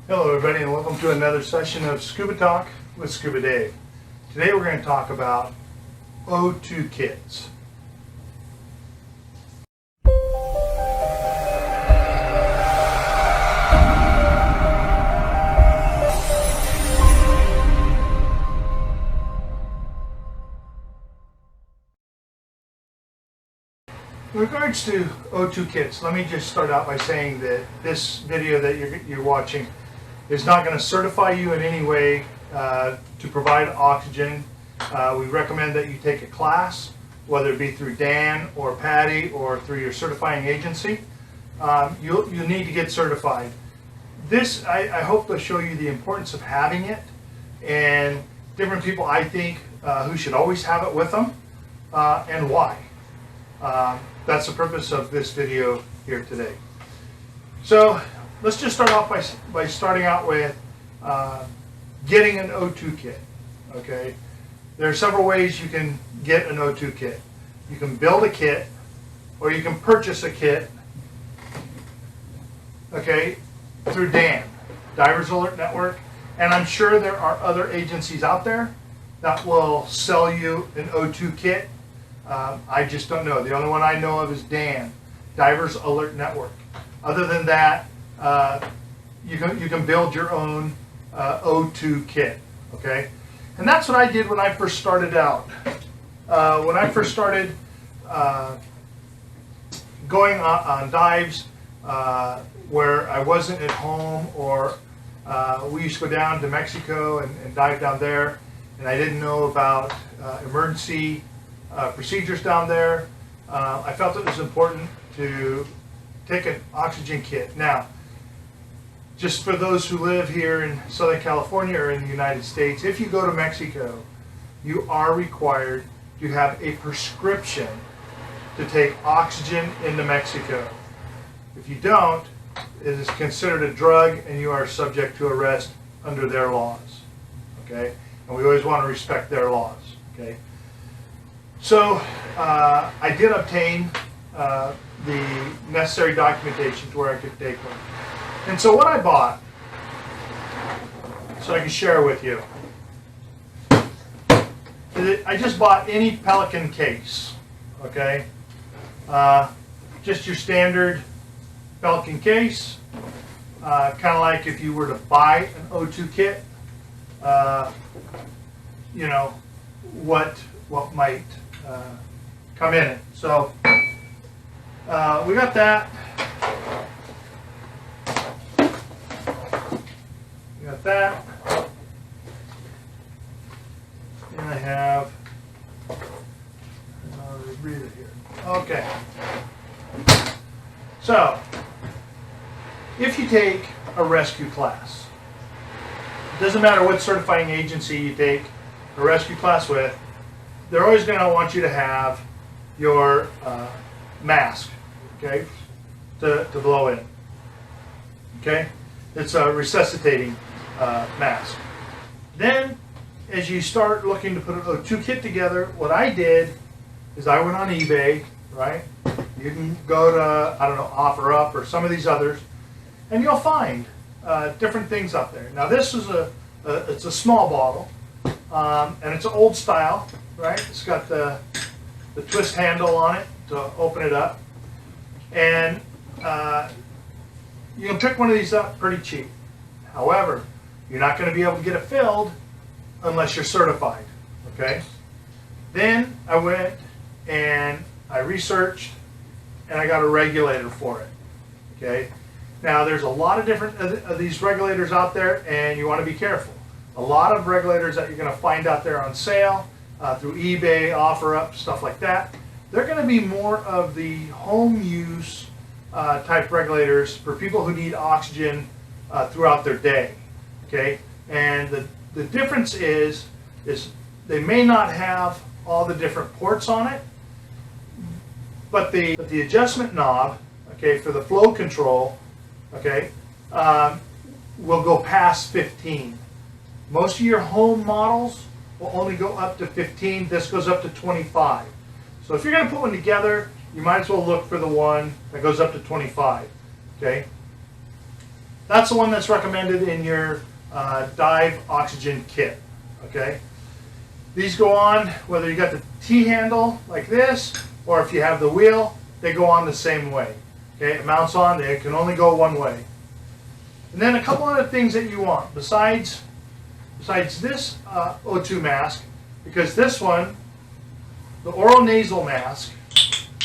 Hello everybody and welcome to another session of Scuba Talk with Scuba Dave. Today we're going to talk about O2 kits. In regards to O2 kits, let me just start out by saying that this video that you're watching is not going to certify you in any way to provide oxygen. We recommend that you take a class, whether it be through Dan or Patty or through your certifying agency. You need to get certified. This, I hope to show you the importance of having it, and different people I think who should always have it with them, and why. That's the purpose of this video here today. So let's just start off by starting out with getting an O2 kit. Okay, there are several ways you can get an O2 kit. You can build a kit, or you can purchase a kit. Okay, through Dan, Divers Alert Network, and I'm sure there are other agencies out there that will sell you an O2 kit. I just don't know. The only one I know of is Dan, Divers Alert Network. Other than that, you can build your own O2 kit, okay? And that's what I did when I first started out. When I first started going on dives where I wasn't at home, or we used to go down to Mexico and dive down there, and I didn't know about emergency procedures down there, I felt it was important to take an oxygen kit. Now, just for those who live here in Southern California or in the United States, if you go to Mexico, you are required to have a prescription to take oxygen into Mexico. If you don't, it is considered a drug and you are subject to arrest under their laws. Okay? And we always want to respect their laws. Okay? So I did obtain the necessary documentation to where I could take one. And so what I bought, so I can share with you, I just bought any Pelican case, okay? Just your standard Pelican case, kind of like if you were to buy an O2 kit, you know, what might come in it. So we got that. We got that. And I have another breather here. Okay. So if you take a rescue class, it doesn't matter what certifying agency you take a rescue class with, they're always going to want you to have your mask, okay, to blow in. Okay, it's a resuscitating mask. Then, as you start looking to put an O2 kit together, what I did is I went on eBay, right? You can go to, I don't know, OfferUp or some of these others, and you'll find different things up there. Now this is it's a small bottle, and it's an old style, right? It's got the twist handle on it to open it up, and you can pick one of these up pretty cheap. However, you're not going to be able to get it filled unless you're certified, okay? Then I went and I researched, and I got a regulator for it, okay? Now there's a lot of different of these regulators out there, and you want to be careful. A lot of regulators that you're going to find out there on sale through eBay, OfferUp, stuff like that, they're going to be more of the home use type regulators for people who need oxygen throughout their day, okay? And the difference is they may not have all the different ports on it, but the adjustment knob, okay, for the flow control, okay, will go past 15. Most of your home models will only go up to 15. This goes up to 25. So if you're going to put one together, you might as well look for the one that goes up to 25. Okay. That's the one that's recommended in your dive oxygen kit. Okay. These go on whether you got the T-handle like this, or if you have the wheel, they go on the same way. Okay, it mounts on, they can only go one way. And then a couple other things that you want besides this O2 mask, because this one, the oral nasal mask,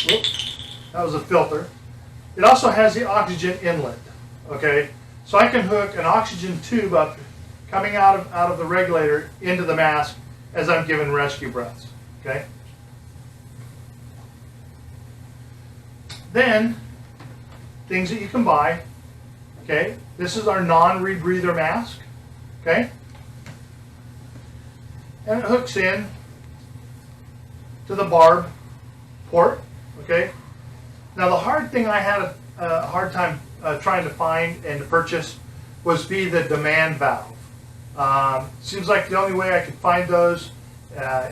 whoops, that was a filter. It also has the oxygen inlet. Okay, so I can hook an oxygen tube up coming out of the regulator into the mask as I'm giving rescue breaths. Okay. Then things that you can buy. Okay, this is our non-rebreather mask. Okay, and it hooks in to the barb port. Okay. Now the hard thing I had a hard time trying to find and to purchase was the demand valve. Seems like the only way I could find those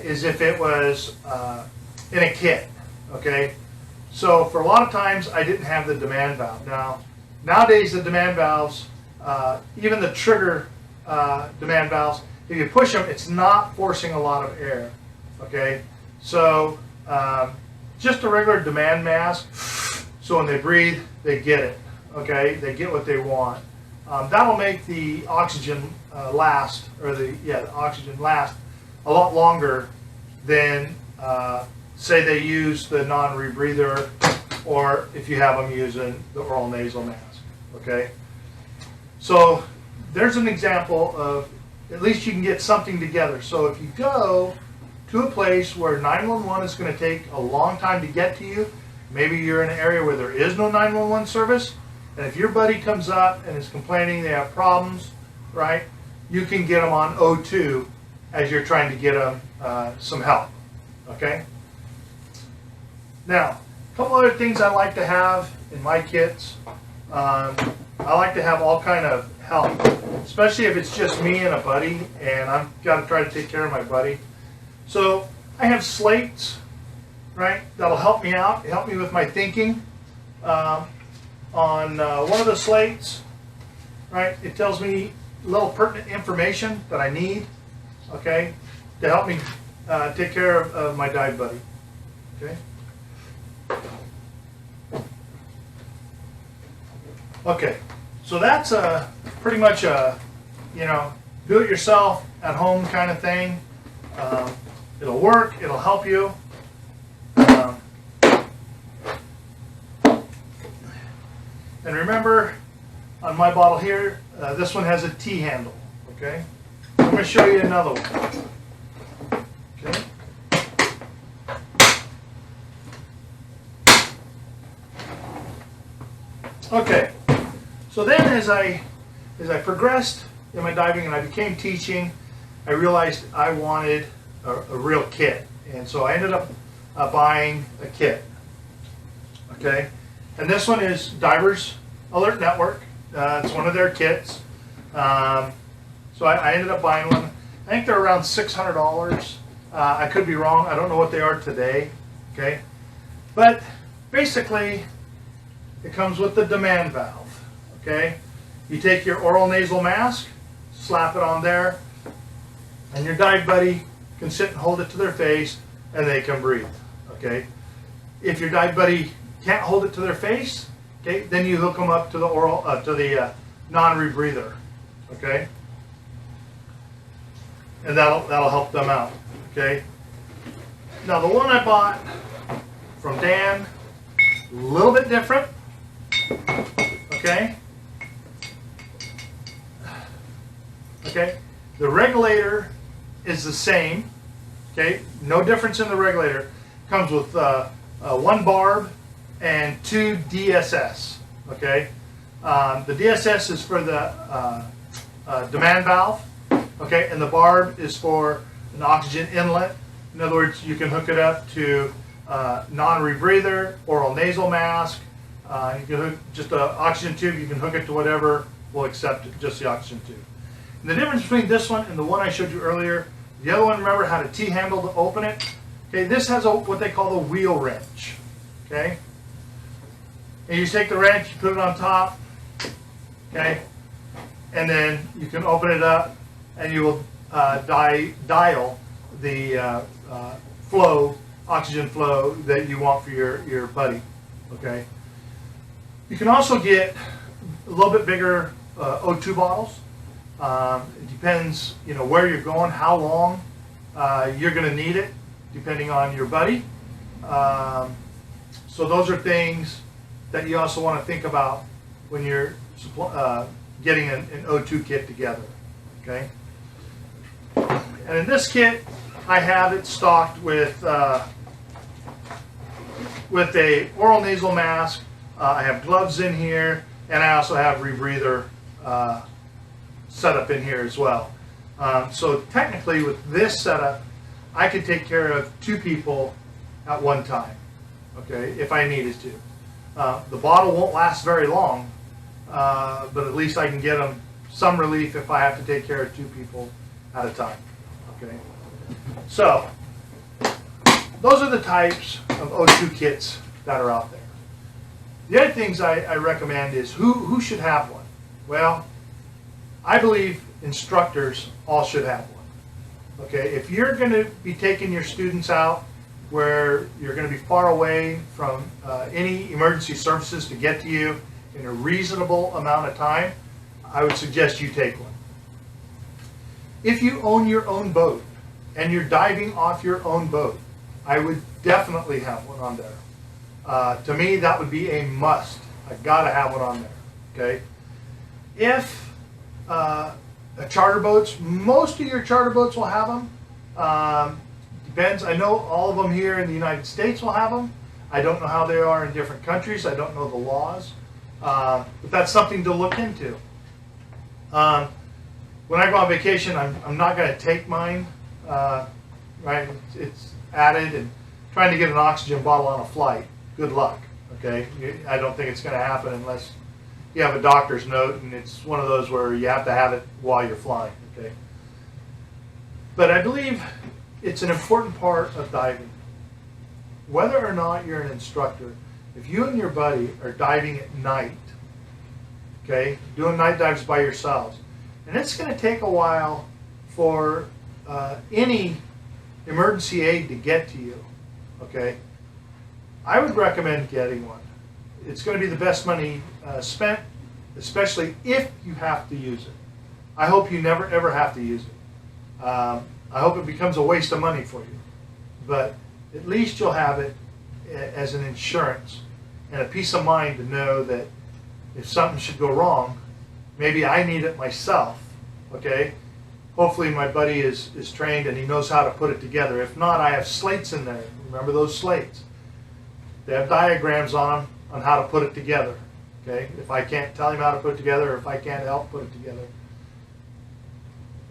is if it was in a kit. Okay, so for a lot of times I didn't have the demand valve. Nowadays the demand valves, even the trigger demand valves, if you push them, it's not forcing a lot of air. Okay, so just a regular demand mask, so when they breathe, they get it. Okay, they get what they want. That'll make the oxygen last, or the oxygen last a lot longer than say they use the non-rebreather, or if you have them using the oral nasal mask. Okay, so there's an example of at least you can get something together. So if you go to a place where 911 is going to take a long time to get to you, maybe you're in an area where there is no 911 service, and if your buddy comes up and is complaining they have problems, right, you can get them on O2 as you're trying to get them some help. Okay. Now, a couple other things I like to have in my kits. I like to have all kind of help, especially if it's just me and a buddy, and I've got to try to take care of my buddy. So I have slates, right, that'll help me out, help me with my thinking. On one of the slates, right, it tells me little pertinent information that I need, okay, to help me take care of my dive buddy. Okay. Okay, so that's pretty much a, do it yourself at home kind of thing. It'll work, it'll help you. And remember, on my bottle here, this one has a T handle. Okay, I'm going to show you another one. Okay. Okay. So then, as I progressed in my diving and I became teaching, I realized I wanted a real kit, and so I ended up buying a kit. Okay, and this one is Divers Alert Network. It's one of their kits. So I ended up buying one. I think they're around $600. I could be wrong. I don't know what they are today. Okay, but basically, it comes with the demand valve. Okay, you take your oral nasal mask, slap it on there, and your dive buddy can sit and hold it to their face, and they can breathe. Okay, if your dive buddy can't hold it to their face, okay, then you hook them up to the oral to the non-rebreather. Okay, and that'll help them out. Okay, now the one I bought from Dan, a little bit different. Okay. Okay, the regulator is the same. Okay, no difference in the regulator. Comes with one barb and 2 DSS. Okay, the DSS is for the demand valve. Okay, and the barb is for an oxygen inlet. In other words, you can hook it up to non-rebreather, oral nasal mask. You can hook just an oxygen tube. You can hook it to whatever will accept just the oxygen tube. And the difference between this one and the one I showed you earlier, the other one, remember, had a T-handle to open it. Okay, this has what they call the wheel wrench. Okay, and you take the wrench, you put it on top. Okay, and then you can open it up and you will dial the oxygen flow that you want for your buddy. Okay. You can also get a little bit bigger O2 bottles. It depends, where you're going, how long you're going to need it, depending on your buddy. So those are things that you also want to think about when you're getting an O2 kit together. Okay. And in this kit, I have it stocked with a oral nasal mask. I have gloves in here, and I also have rebreather set up in here as well. So technically with this setup, I could take care of 2 people at one time, okay, if I needed to. The bottle won't last very long, but at least I can get them some relief if I have to take care of 2 people at a time, okay. So those are the types of O2 kits that are out there. The other things I recommend is who should have one? Well, I believe instructors all should have one. Okay, if you're going to be taking your students out where you're going to be far away from any emergency services to get to you in a reasonable amount of time, I would suggest you take one. If you own your own boat and you're diving off your own boat, I would definitely have one on there. To me, that would be a must. I've got to have one on there. Okay. If charter boats, most of your charter boats will have them. Depends. I know all of them here in the United States will have them. I don't know how they are in different countries. I don't know the laws, but that's something to look into. When I go on vacation, I'm not going to take mine. Right? It's added, and trying to get an oxygen bottle on a flight. Good luck. Okay. I don't think it's going to happen unless you have a doctor's note, and it's one of those where you have to have it while you're flying. Okay. But I believe it's an important part of diving. Whether or not you're an instructor, if you and your buddy are diving at night, okay, doing night dives by yourselves, and it's going to take a while for any emergency aid to get to you, okay, I would recommend getting one. It's going to be the best money spent, especially if you have to use it. I hope you never ever have to use it. I hope it becomes a waste of money for you, but at least you'll have it as an insurance and a peace of mind to know that if something should go wrong, maybe I need it myself, okay? Hopefully my buddy is trained and he knows how to put it together. If not, I have slates in there. Remember those slates? They have diagrams on them on how to put it together, okay? If I can't tell him how to put it together, or if I can't help put it together,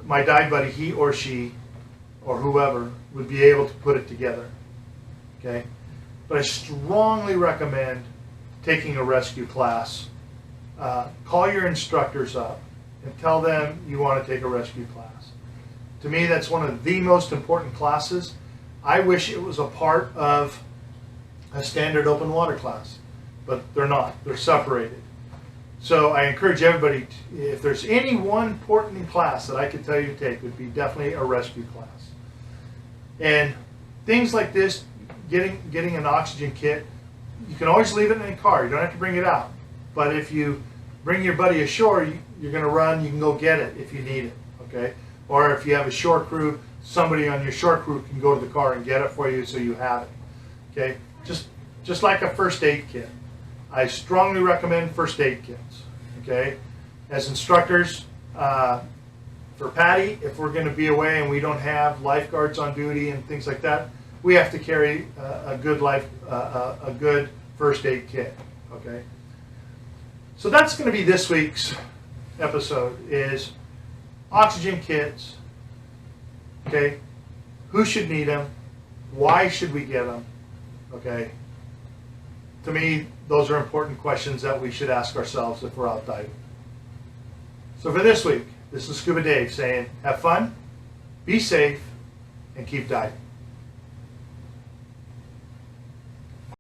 my dive buddy, he or she, or whoever, would be able to put it together, okay? But I strongly recommend taking a rescue class. Call your instructors up and tell them you want to take a rescue class. To me, that's one of the most important classes. I wish it was a part of a standard open water class, but they're not. They're separated. So I encourage everybody, if there's any one important class that I could tell you to take, would be definitely a rescue class. And things like this, getting an oxygen kit, you can always leave it in the car. You don't have to bring it out. But if you bring your buddy ashore, you're going to run, you can go get it if you need it, okay? Or if you have a shore crew, somebody on your shore crew can go to the car and get it for you so you have it, okay? Just like a first aid kit. I strongly recommend first aid kits, okay? As instructors, for Patty, if we're going to be away and we don't have lifeguards on duty and things like that, we have to carry a good first aid kit, okay? So that's going to be this week's episode, is oxygen kits, okay? Who should need them? Why should we get them? Okay? To me, those are important questions that we should ask ourselves if we're out diving. So for this week, this is Scuba Dave saying, have fun, be safe, and keep diving.